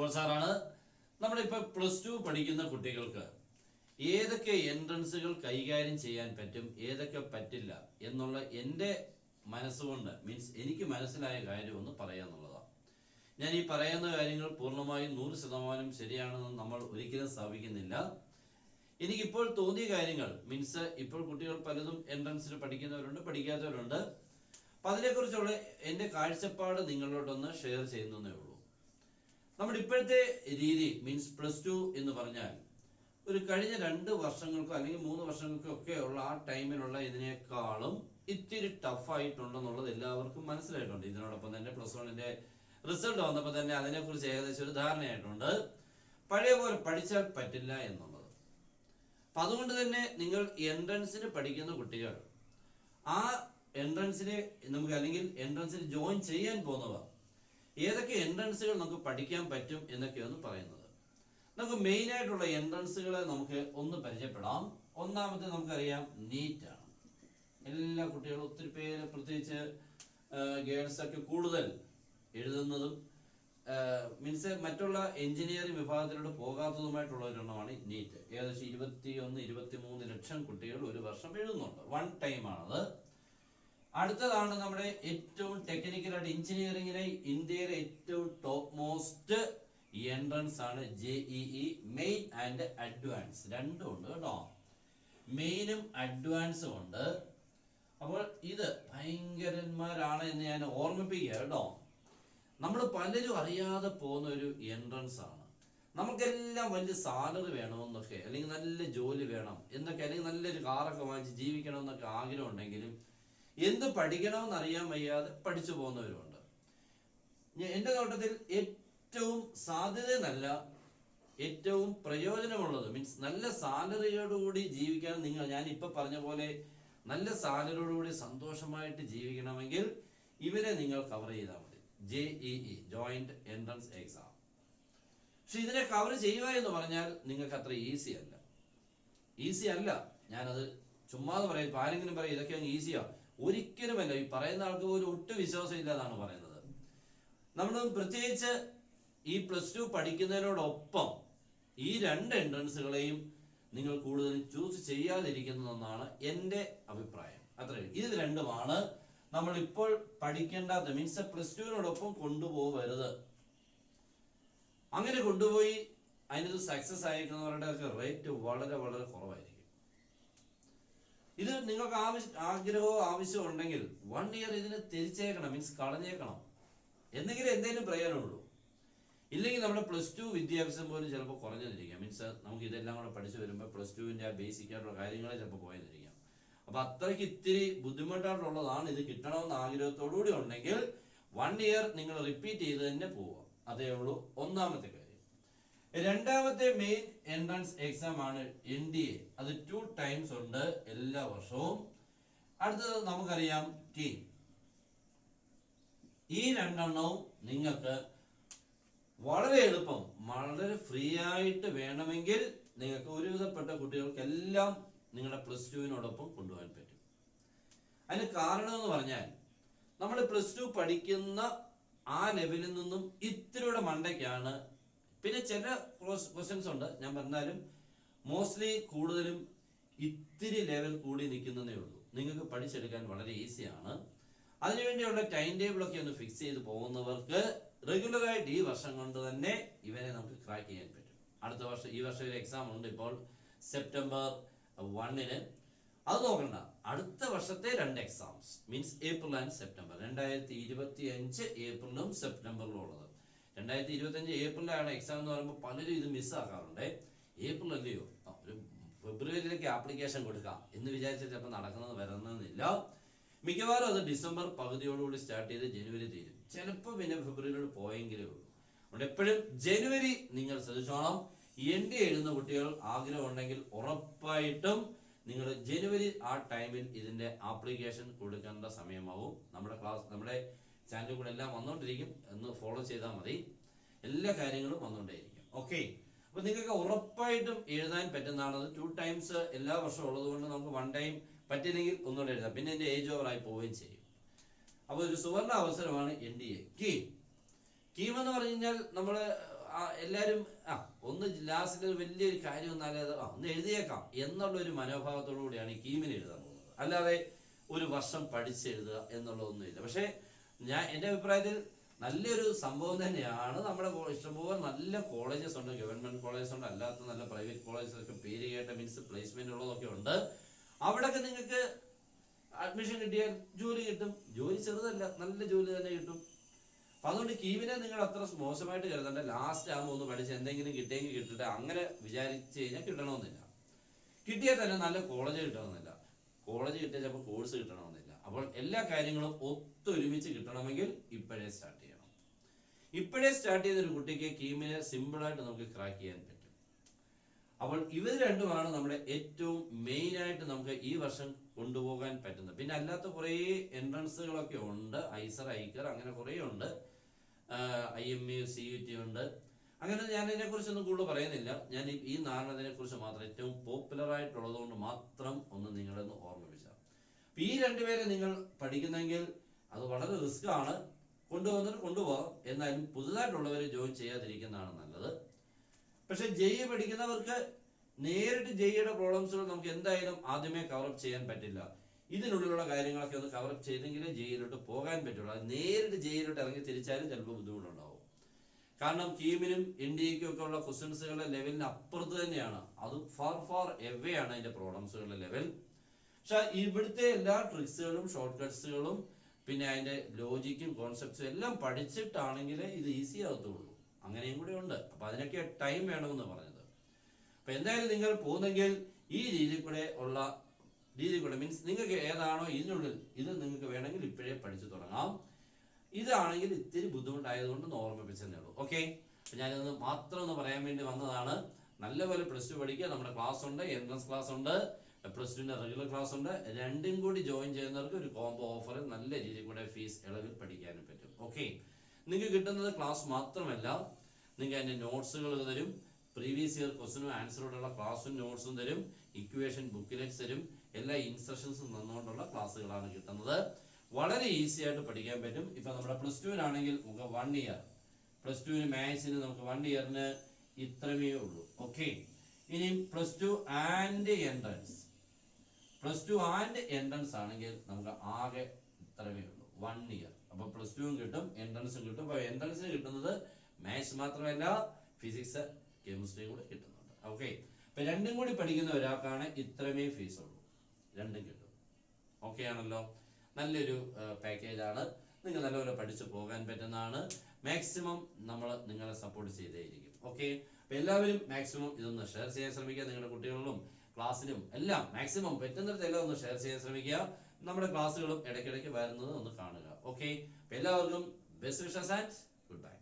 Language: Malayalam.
ഗോപാൽ സാറാണ്. നമ്മളിപ്പോൾ +2 പഠിക്കുന്ന കുട്ടികൾക്ക് ഏതൊക്കെ എൻട്രൻസുകൾ കൈകാര്യം ചെയ്യാൻ പറ്റും, ഏതൊക്കെ പറ്റില്ല എന്നുള്ള എൻ്റെ മനസ്സുകൊണ്ട് മീൻസ് എനിക്ക് മനസ്സിലായ കാര്യം ഒന്ന് പറയാന്നുള്ളതാണ്. ഞാൻ ഈ പറയുന്ന കാര്യങ്ങൾ പൂർണ്ണമായും 100% ശരിയാണെന്ന് നമ്മൾ ഒരിക്കലും സ്ഥാപിക്കുന്നില്ല. എനിക്കിപ്പോൾ തോന്നിയ കാര്യങ്ങൾ മീൻസ് ഇപ്പോൾ കുട്ടികൾ പലതും എൻട്രൻസിൽ പഠിക്കുന്നവരുണ്ട്, പഠിക്കാത്തവരുണ്ട്. അപ്പം അതിനെക്കുറിച്ചുള്ള എൻ്റെ കാഴ്ചപ്പാട് നിങ്ങളോടൊന്ന് ഷെയർ ചെയ്യുന്നതേ ഉള്ളൂ. നമ്മുടെ ഇപ്പോഴത്തെ രീതി മീൻസ് +2 എന്ന് പറഞ്ഞാൽ ഒരു കഴിഞ്ഞ 2 വർഷങ്ങൾക്കോ അല്ലെങ്കിൽ 3 വർഷങ്ങൾക്കോ ഒക്കെ ഉള്ള ആ ടൈമിലുള്ള ഇതിനേക്കാളും ഇത്തിരി ടഫായിട്ടുണ്ടെന്നുള്ളത് എല്ലാവർക്കും മനസ്സിലായിട്ടുണ്ട്. ഇതിനോടൊപ്പം തന്നെ +1ന്റെ റിസൾട്ട് വന്നപ്പോൾ തന്നെ അതിനെക്കുറിച്ച് ഏകദേശം ഒരു ധാരണയായിട്ടുണ്ട്. പഴയ പോലെ പഠിച്ചാൽ പറ്റില്ല എന്നുള്ളത്. അപ്പം അതുകൊണ്ട് തന്നെ നിങ്ങൾ എൻട്രൻസിന് പഠിക്കുന്ന കുട്ടികൾ ആ എൻട്രൻസിനെ നമുക്ക് അല്ലെങ്കിൽ എൻട്രൻസിൽ ജോയിൻ ചെയ്യാൻ പോകുന്നവർ ഏതൊക്കെ എൻട്രൻസുകൾ നമുക്ക് പഠിക്കാൻ പറ്റും എന്നൊക്കെയാണ് പറയുന്നത്. നമുക്ക് മെയിൻ ആയിട്ടുള്ള എൻട്രൻസുകളെ നമുക്ക് ഒന്ന് പരിചയപ്പെടാം. ഒന്നാമത്തെ നമുക്കറിയാം നീറ്റ് ആണ്. എല്ലാ കുട്ടികളും ഒത്തിരി പേര് പ്രത്യേകിച്ച് ഗേൾസ് ഒക്കെ കൂടുതൽ എഴുതുന്നതും മീൻസ് മറ്റുള്ള എഞ്ചിനീയറിംഗ് വിഭാഗത്തിലൂടെ പോകാത്തതുമായിട്ടുള്ള ഒരെണ്ണമാണ് നീറ്റ്. ഏകദേശം 21-23 ലക്ഷം കുട്ടികൾ ഒരു വർഷം എഴുതുന്നുണ്ട്. 1 ടൈം ആണത്. അടുത്തതാണ് നമ്മുടെ ഏറ്റവും ടെക്നിക്കലായിട്ട് എഞ്ചിനീയറിംഗിലെ ഇന്ത്യയിലെ ഏറ്റവും ടോപ്പ് മോസ്റ്റ് എൻട്രൻസ് ആണ് JEE മെയിൻ ആൻഡ് അഡ്വാൻസ്. രണ്ടും ഉണ്ട് കേട്ടോ, മെയിനും അഡ്വാൻസും ഉണ്ട്. അപ്പോൾ ഇത് ഭയങ്കരന്മാരാണ് എന്ന് ഞാൻ ഓർമ്മിപ്പിക്കുക കേട്ടോ. നമ്മൾ പലരും അറിയാതെ പോകുന്ന ഒരു എൻട്രൻസ് ആണ്. നമുക്കെല്ലാം വലിയ സാലറി വേണമെന്നൊക്കെ അല്ലെങ്കിൽ നല്ല ജോലി വേണം എന്നൊക്കെ അല്ലെങ്കിൽ നല്ലൊരു കാറൊക്കെ വാങ്ങിച്ച് ജീവിക്കണമെന്നൊക്കെ ആഗ്രഹം ഉണ്ടെങ്കിലും എന്ത് പഠിക്കണമെന്ന് അറിയാൻ വയ്യാതെ പഠിച്ചു പോകുന്നവരുണ്ട്. എൻ്റെ നോട്ടത്തിൽ ഏറ്റവും സാധ്യത നല്ല ഏറ്റവും പ്രയോജനമുള്ളത് മീൻസ് നല്ല സാലറിയോടുകൂടി ജീവിക്കാൻ ഞാൻ ഇപ്പൊ പറഞ്ഞ പോലെ നല്ല സാലറിയോടുകൂടി സന്തോഷമായിട്ട് ജീവിക്കണമെങ്കിൽ ഇവരെ നിങ്ങൾ കവർ ചെയ്താൽ മതി. JEE joint entrance exam. പക്ഷെ ഇതിനെ കവർ ചെയ്യുക എന്ന് പറഞ്ഞാൽ നിങ്ങൾക്ക് അത്ര ഈസി അല്ല. ഞാനത് ചുമ്മാതെ പറയും. ഇപ്പൊ ആരെങ്കിലും പറയും ഇതൊക്കെ അങ്ങ് ഈസിയാ, ഒരിക്കലുമല്ല. ഈ പറയുന്ന ആൾക്ക് ഒരു ഒട്ടും വിശ്വാസം ഇല്ലാതാണ് പറയുന്നത്. നമ്മൾ പ്രത്യേകിച്ച് ഈ +2 പഠിക്കുന്നതിനോടൊപ്പം ഈ 2 എൻട്രൻസുകളെയും നിങ്ങൾ കൂടുതൽ ചൂസ് ചെയ്യാതിരിക്കുന്നതെന്നാണ് എൻ്റെ അഭിപ്രായം. അത്രയും ഇത് രണ്ടുമാണ് നമ്മൾ ഇപ്പോൾ പഠിക്കേണ്ടാത്ത മീൻസ് +2നോടൊപ്പം കൊണ്ടുപോകരുത്. അങ്ങനെ കൊണ്ടുപോയി അതിനത് സക്സസ് ആയിരിക്കുന്നവരുടെ ഒക്കെ റേറ്റ് വളരെ വളരെ കുറവായിരിക്കും. ഇത് നിങ്ങൾക്ക് ആവശ്യമോ ഉണ്ടെങ്കിൽ 1 ഇയർ ഇതിന് തിരിച്ചേക്കണം, മീൻസ് കളഞ്ഞേക്കണം, എന്തെങ്കിലും എന്തെങ്കിലും പ്രയോജനമുള്ളൂ. ഇല്ലെങ്കിൽ നമ്മുടെ +2 വിദ്യാഭ്യാസം പോലും ചിലപ്പോൾ കുറഞ്ഞിരിക്കാം. മീൻസ് നമുക്ക് ഇതെല്ലാം കൂടെ പഠിച്ചു വരുമ്പോൾ +2ന്റെ ആ ബേസിക് ആയിട്ടുള്ള കാര്യങ്ങളെ ചിലപ്പോൾ പോയിരിക്കാം. അപ്പൊ അത്രയ്ക്ക് ഇത്തിരി ബുദ്ധിമുട്ടായിട്ടുള്ളതാണ്. ഇത് കിട്ടണമെന്ന് ആഗ്രഹത്തോടുകൂടി ഉണ്ടെങ്കിൽ 1 ഇയർ നിങ്ങൾ റിപ്പീറ്റ് ചെയ്ത് തന്നെ പോവുക. അതേ ഉള്ളൂ ഒന്നാമത്തെ കാര്യം. രണ്ടാമത്തെ മെയിൻ എൻട്രൻസ് എക്സാം ആണ് NDA. അത് 2 ടൈംസ് ഉണ്ട് എല്ലാ വർഷവും. അടുത്തത് നമുക്കറിയാം കീം. ഈ 2 എണ്ണവും നിങ്ങൾക്ക് വളരെ എളുപ്പം വളരെ ഫ്രീ ആയിട്ട് വേണമെങ്കിൽ നിങ്ങൾക്ക് ഒരുവിധപ്പെട്ട കുട്ടികൾക്കെല്ലാം നിങ്ങളുടെ +2നോടൊപ്പം കൊണ്ടുപോകാൻ പറ്റും. അതിന് കാരണം എന്ന് പറഞ്ഞാൽ നമ്മൾ +2 പഠിക്കുന്ന ആ ലെവലിൽ നിന്നും ഇത്തിരിയുടെ മണ്ടയ്ക്കാണ്. പിന്നെ ചില ക്വസ്റ്റ്യൻസ് ഉണ്ട്, ഞാൻ പറഞ്ഞാലും മോസ്റ്റ്ലി കൂടുതലും ഇത്തിരി ലെവൽ കൂടി നിൽക്കുന്നതേ ഉള്ളൂ. നിങ്ങൾക്ക് പഠിച്ചെടുക്കാൻ വളരെ ഈസിയാണ്. അതിനുവേണ്ടിയുള്ള ടൈം ടേബിൾ ഒക്കെ ഒന്ന് ഫിക്സ് ചെയ്ത് പോകുന്നവർക്ക് റെഗുലറായിട്ട് ഈ വർഷം കൊണ്ട് തന്നെ ഇവനെ നമുക്ക് ക്രാക്ക് ചെയ്യാൻ പറ്റും. അടുത്ത വർഷം ഈ വർഷം ഒരു എക്സാം ഉണ്ട് ഇപ്പോൾ സെപ്റ്റംബർ 1-ന്. അത് നോക്കണ്ട, അടുത്ത വർഷത്തെ 2 exams means April and September. 2025 ഏപ്രിലും സെപ്റ്റംബറിലും ഉള്ളത്. 2025 ഏപ്രിലാണ് എക്സാം എന്ന് പറയുമ്പോൾ പലരും ഇത് മിസ്സാക്കാറുണ്ട്. ഏപ്രിൽ അല്ലയോ, ഒരു ഫെബ്രുവരിയിലേക്ക് ആപ്ലിക്കേഷൻ കൊടുക്കാം എന്ന് വിചാരിച്ചാൽ ചിലപ്പോൾ നടക്കുന്നത് വരുന്നില്ല. മിക്കവാറും അത് ഡിസംബർ പകുതിയോടുകൂടി സ്റ്റാർട്ട് ചെയ്ത് ജനുവരി തീരും. ചിലപ്പോൾ പിന്നെ ഫെബ്രുവരിയോട് പോയെങ്കിലേ ഉള്ളൂ. അതുകൊണ്ട് എപ്പോഴും ജനുവരി നിങ്ങൾ ശ്രദ്ധിച്ചോണം. NDA എഴുതുന്ന കുട്ടികൾ ആഗ്രഹം ഉണ്ടെങ്കിൽ ഉറപ്പായിട്ടും നിങ്ങൾ ജനുവരി ആ ടൈമിൽ ഇതിന്റെ ആപ്ലിക്കേഷൻ കൊടുക്കേണ്ട സമയമാവും. നമ്മുടെ ചാനലിൽ കൂടെ എല്ലാം വന്നുകൊണ്ടിരിക്കും, എന്ന് ഫോളോ ചെയ്താൽ മതി. എല്ലാ കാര്യങ്ങളും വന്നുകൊണ്ടേയിരിക്കും. ഓക്കെ, അപ്പൊ നിങ്ങൾക്ക് ഉറപ്പായിട്ടും എഴുതാൻ പറ്റുന്നതാണ്. 2 ടൈംസ് എല്ലാ വർഷവും ഉള്ളത് കൊണ്ട് നമുക്ക് 1 ടൈം പറ്റില്ലെങ്കിൽ ഒന്നുകൂടെ എഴുതാം. പിന്നെ എന്റെ ഏജ് ഓവർ ആയി പോവുകയും ചെയ്യും. അപ്പോൾ ഒരു സുവർണ അവസരമാണ് NDA. കീം എന്ന് പറഞ്ഞു കഴിഞ്ഞാൽ നമ്മൾ എല്ലാവരും ഒന്ന് ലാസ്റ്റിൽ വലിയൊരു കാര്യം വന്നാലേ അത് ഒന്ന് എഴുതിയേക്കാം എന്നുള്ള ഒരു മനോഭാവത്തോടു കൂടിയാണ് ഈ കീമിന് എഴുതാൻ പോകുന്നത്. അല്ലാതെ ഒരു വർഷം പഠിച്ചെഴുതുക എന്നുള്ളതൊന്നുമില്ല. പക്ഷേ എൻ്റെ അഭിപ്രായത്തിൽ നല്ലൊരു സംഭവം തന്നെയാണ്. നമ്മുടെ ഇഷ്ടംപോലെ നല്ല കോളേജസ് ഉണ്ട്, ഗവൺമെന്റ് കോളേജസ് ഉണ്ട്, അല്ലാത്ത നല്ല പ്രൈവറ്റ് കോളേജസ് ഒക്കെ പേര് കേട്ട മീൻസ് പ്ലേസ്മെന്റ് ഉള്ളതൊക്കെ ഉണ്ട്. അവിടെയൊക്കെ നിങ്ങൾക്ക് അഡ്മിഷൻ കിട്ടിയാൽ ജോലി കിട്ടും. ജോലി ചെറുതല്ല, നല്ല ജോലി തന്നെ കിട്ടും. അപ്പൊ അതുകൊണ്ട് കീമിനെ നിങ്ങൾ അത്ര മോശമായിട്ട് കരുതണ്ട. ലാസ്റ്റ് ആകുമ്പോൾ ഒന്ന് പഠിച്ച് എന്തെങ്കിലും കിട്ടിയെങ്കിൽ കിട്ടിട്ട് അങ്ങനെ വിചാരിച്ചു കഴിഞ്ഞാൽ കിട്ടണമെന്നില്ല. കിട്ടിയാൽ തന്നെ നല്ല കോളേജ് കിട്ടണമെന്നില്ല. കോളേജ് കിട്ടിയാൽ ചിലപ്പോൾ കോഴ്സ് കിട്ടണമെന്നില്ല. അപ്പോൾ എല്ലാ കാര്യങ്ങളും ഒത്തൊരുമിച്ച് കിട്ടണമെങ്കിൽ ഇപ്പോഴേ സ്റ്റാർട്ട് ചെയ്യണം. ഇപ്പോഴേ സ്റ്റാർട്ട് ചെയ്തൊരു കുട്ടിക്ക് കീമിനെ സിമ്പിളായിട്ട് നമുക്ക് ക്രാക്ക് ചെയ്യാൻ പറ്റും. അപ്പോൾ ഇവർ രണ്ടുമാണ് നമ്മുടെ ഏറ്റവും മെയിൻ ആയിട്ട് നമുക്ക് ഈ വർഷം കൊണ്ടുപോകാൻ പറ്റുന്നത്. പിന്നെ അല്ലാത്ത കുറേ എൻട്രൻസുകളൊക്കെ ഉണ്ട്, ഐസർ, ഐക്കർ, അങ്ങനെ കുറേ ഉണ്ട്, IMU, CUT ഉണ്ട്. അങ്ങനെ ഞാൻ ഇതിനെക്കുറിച്ചൊന്നും കൂടുതൽ പറയുന്നില്ല. ഞാൻ ഈ 4 കുറിച്ച് മാത്രം ഏറ്റവും പോപ്പുലർ ആയിട്ടുള്ളത് കൊണ്ട് മാത്രം ഒന്ന് നിങ്ങളൊന്ന് ഓർമ്മിപ്പിച്ചാൽ. ഈ 2 പേരെ നിങ്ങൾ പഠിക്കുന്നെങ്കിൽ അത് വളരെ റിസ്ക് ആണ്. കൊണ്ടുപോകുന്നവർ കൊണ്ടുപോകാം, എന്നാലും പുതുതായിട്ടുള്ളവർ ജോയിൻ ചെയ്യാതിരിക്കുന്നതാണ് നല്ലത്. പക്ഷെ JEE പഠിക്കുന്നവർക്ക് നേരിട്ട് JEEയുടെ പ്രോബ്ലംസുകൾ നമുക്ക് എന്തായാലും ആദ്യമേ കവറപ്പ് ചെയ്യാൻ പറ്റില്ല. ഇതിനുള്ളിലുള്ള കാര്യങ്ങളൊക്കെ ഒന്ന് കവറപ്പ് ചെയ്തെങ്കിലേ JEEയിലോട്ട് പോകാൻ പറ്റുള്ളൂ. അത് നേരിട്ട് JEEയിലോട്ട് ഇറങ്ങി തിരിച്ചാലും ചിലപ്പോൾ ബുദ്ധിമുട്ടുണ്ടാവും. കാരണം കീമിനും NDAക്കും ഒക്കെ ഉള്ള ക്വസ്റ്റ്യൻസുകളുടെ ലെവലിന് അപ്പുറത്ത് തന്നെയാണ്. അത് ഫാർ എവേ ആണ് അതിന്റെ പ്രോബ്ലംസുകളുടെ ലെവൽ. പക്ഷെ ഇവിടുത്തെ എല്ലാ ട്രിക്സുകളും ഷോർട്ട് കട്ട്സുകളും പിന്നെ അതിന്റെ ലോജിക്കും കോൺസെപ്റ്റ്സും എല്ലാം പഠിച്ചിട്ടാണെങ്കിൽ ഇത് ഈസി ആകത്തുള്ളൂ. അങ്ങനെയും കൂടെ ഉണ്ട്. അപ്പൊ അതിനൊക്കെ ടൈം വേണമെന്ന് പറഞ്ഞത്. അപ്പൊ എന്തായാലും നിങ്ങൾ പോകുന്നെങ്കിൽ ഈ രീതിയിൽ കൂടെ മീൻസ് നിങ്ങൾക്ക് ഏതാണോ ഇതിനുള്ളിൽ ഇത് നിങ്ങൾക്ക് വേണമെങ്കിൽ ഇപ്പോഴേ പഠിച്ചു തുടങ്ങാം. ഇതാണെങ്കിൽ ഇത്തിരി ബുദ്ധിമുട്ടായതുകൊണ്ട് ഓർമ്മിപ്പിച്ചതേ ഉള്ളൂ. ഓക്കെ, ഞാനിത് മാത്രം ഒന്ന് പറയാൻ വേണ്ടി വന്നതാണ്. നല്ലപോലെ +2 പഠിക്കുക. നമ്മുടെ ക്ലാസ് ഉണ്ട്, എൻട്രൻസ് ക്ലാസ് ഉണ്ട്, +2ന്റെ റെഗുലർ ക്ലാസ് ഉണ്ട്. രണ്ടും കൂടി ജോയിൻ ചെയ്യുന്നവർക്ക് ഒരു കോംബോ ഓഫർ നല്ല രീതിയിൽ കൂടെ ഫീസ് ഇളവിൽ പഠിക്കാനും പറ്റും. ഓക്കെ, നിങ്ങൾക്ക് കിട്ടുന്നത് ക്ലാസ് മാത്രമല്ല, നിങ്ങൾക്ക് അതിന്റെ നോട്ട്സുകൾ തരും, പ്രീവിയസ് ഇയർ ക്വസ്റ്റ്യനും ആൻസറോടുള്ള ക്ലാസ്സും നോട്ട്സും തരും, ഇക്വേഷൻ ബുക്കിലെറ്റ്സ് തരും, എല്ലാ ഇൻസ്ട്രക്ഷൻസും തന്നുകൊണ്ടുള്ള ക്ലാസ്സുകളാണ് കിട്ടുന്നത്. വളരെ ഈസി ആയിട്ട് പഠിക്കാൻ പറ്റും. ഇപ്പൊ നമ്മുടെ +2നാണെങ്കിൽ നമുക്ക് 1 ഇയർ, +2ന് മാത്സിന് നമുക്ക് 1 ഇയറിന് ഇത്രമേ ഉള്ളൂ. ഓക്കെ, ഇനി +2 ആൻഡ് എൻട്രൻസ് ആണെങ്കിൽ നമുക്ക് ആകെ ഇത്രമേ ഉള്ളൂ, 1 ഇയർ. അപ്പൊ +2ഉം കിട്ടും, എൻട്രൻസും കിട്ടും. അപ്പൊ എൻട്രൻസിന് കിട്ടുന്നത് മാത്സ് മാത്രമല്ല, ഫിസിക്സ്, കെമിസ്ട്രിയും കൂടെ കിട്ടുന്നുണ്ട്. ഓക്കെ, അപ്പൊ രണ്ടും കൂടി പഠിക്കുന്ന ഒരാൾക്കാണ് ഇത്രമേ ഫീസ് ഉള്ളൂ, രണ്ടും കിട്ടും. ഓക്കെ ആണല്ലോ, നല്ലൊരു പാക്കേജാണ്. നിങ്ങൾ നല്ലപോലെ പഠിച്ചു പോകാൻ പറ്റുന്നതാണ്. മാക്സിമം നമ്മൾ നിങ്ങളെ സപ്പോർട്ട് ചെയ്തേയിരിക്കും. ഓക്കെ, അപ്പൊ എല്ലാവരും മാക്സിമം ഇതൊന്ന് ഷെയർ ചെയ്യാൻ ശ്രമിക്കുക. നിങ്ങളുടെ കുട്ടികളിലും ക്ലാസ്സിലും എല്ലാം മാക്സിമം പറ്റുന്നിടത്ത് എല്ലാം ഒന്ന് ഷെയർ ചെയ്യാൻ ശ്രമിക്കുക. നമ്മുടെ ക്ലാസ്സുകളും ഇടയ്ക്കിടയ്ക്ക് വരുന്നത് ഒന്ന് കാണുക. ഓക്കെ, അപ്പൊ എല്ലാവർക്കും best wishes and good bye.